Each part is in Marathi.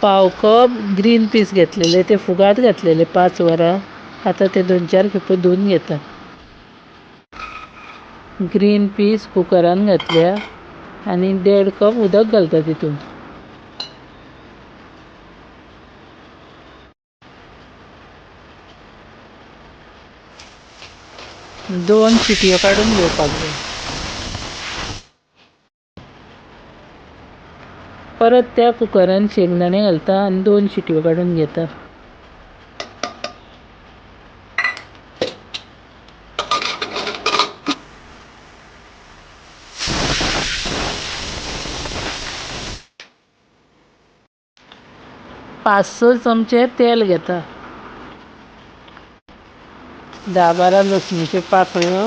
पाव कप ग्रीन पीस घेतलेले, ते फुगात घातलेले 5 वरां. आता ते 2-4 खेपो धुवन घेता. ग्रीन पीस कुकरान घातल्या आनी 1.5 कप उदक घालता तितून. 2 शिटयो काडून घेवपाक जाय. परत त्या कुकरान शेंगदाणे घालता आनी 2 शिटयो काडून घेता. पांच स चमचे तेल घेता. 10-12 लसणीच्यो पाकळ्यो,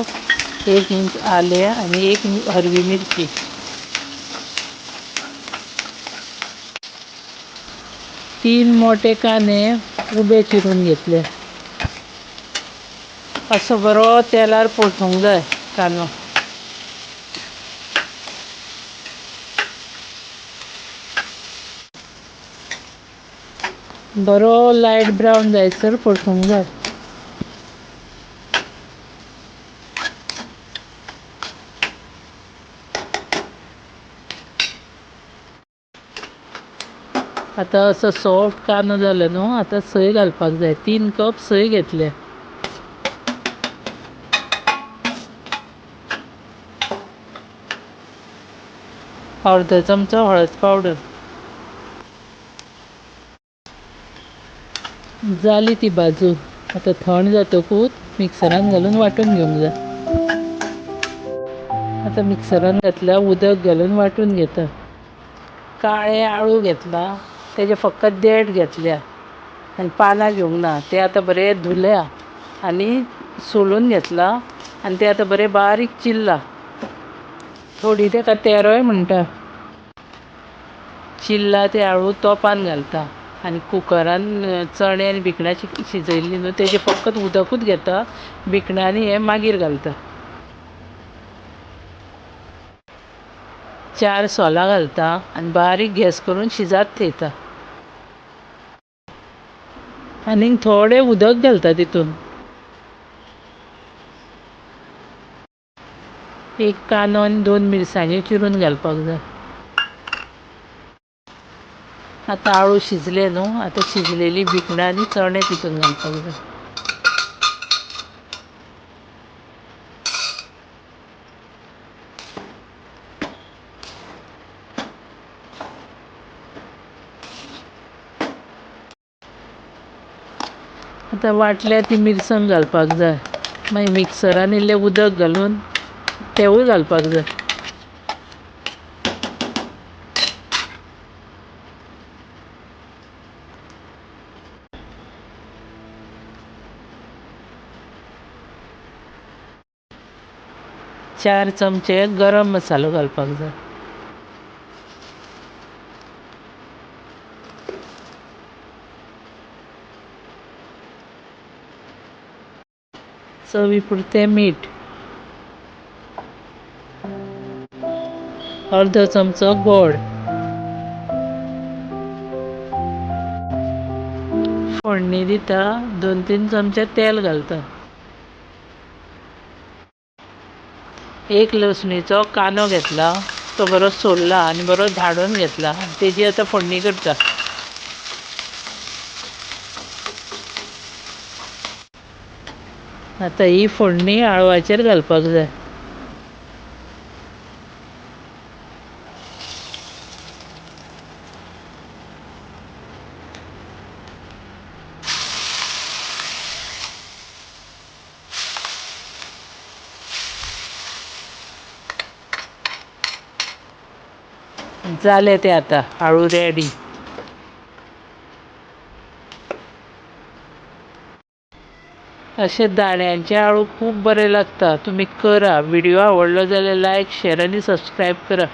1 इंच आलें आनी 1 हरवी मिरची. 3 मोठे कांदे उबे चिरून घेतले. असो बरो तेलार परतूंक जाय कांदो. बरो लायट ब्रावन जायसर परतूंक जाय. आतां असो सॉफ्ट कांदो जालो न्हू. आतां सोय घालपाक जाय. 3 कप सोय घेतले. अर्दो चमचो हळद पावडर. जाली ती भाजून. आतां थंड जातकूच मिक्सरान घालून वांटून घेवंक जाय. आतां मिक्सरान घातल्या उदक घालून वांटून घेता. काळे आळू घेतला, तेजे फकत देठ घेतल्या आनी पानां घेवंक ना. ते आतां बरे धुल्या आनी सोलून घेतला आनी ते आतां बरे बारीक चिरला. थोडी तेका तेरोय म्हणटा. चिरला ते आळू तोपान घालता आनी कुकरान चणे आनी भिकणां शिजयल्लीं न्हू, तेजें फकत उदकूच घेता. भिकणां आनी हें मागीर घालता. 4 सोलां घालता आनी बारीक गॅस करून शिजात थेयता. आनीक थोडें उदक घालता तितून. 1 कांदो आनी 2 मिरसांग्यो चिरून घालपाक जाय. आतां आळू शिजले न्हू. आतां शिजलेलीं भिकणां आनी चणे तितून घालपाक जाय. आतां वांटल्या ती मिरसांग घालपाक जाय. मागीर मिक्सरान इल्लें उदक घालून तेवूय घालपाक जाय. चार चमचे गरम मसालो घालपाक जाय. चवी पुरतें मीठ. अर्दो चमचो गोड. फोडणी दिता 2-3 चमचे तेल घालता. 1 लसणीचो कांदो घेतला, तो बरो सोलला आनी बरो धाडून घेतला. तेजी आतां फोडणी करता. आतां ही फोडणी आळवाचेर घालपाक जाय. जालें तें आतां आळू रेडी. अशे दाण्यांचे आळू खूब बरे लागता. तुमी करा. व्हिडिओ आवडलो जाल्यार लायक, शेअर आनी सबस्क्रायब करा.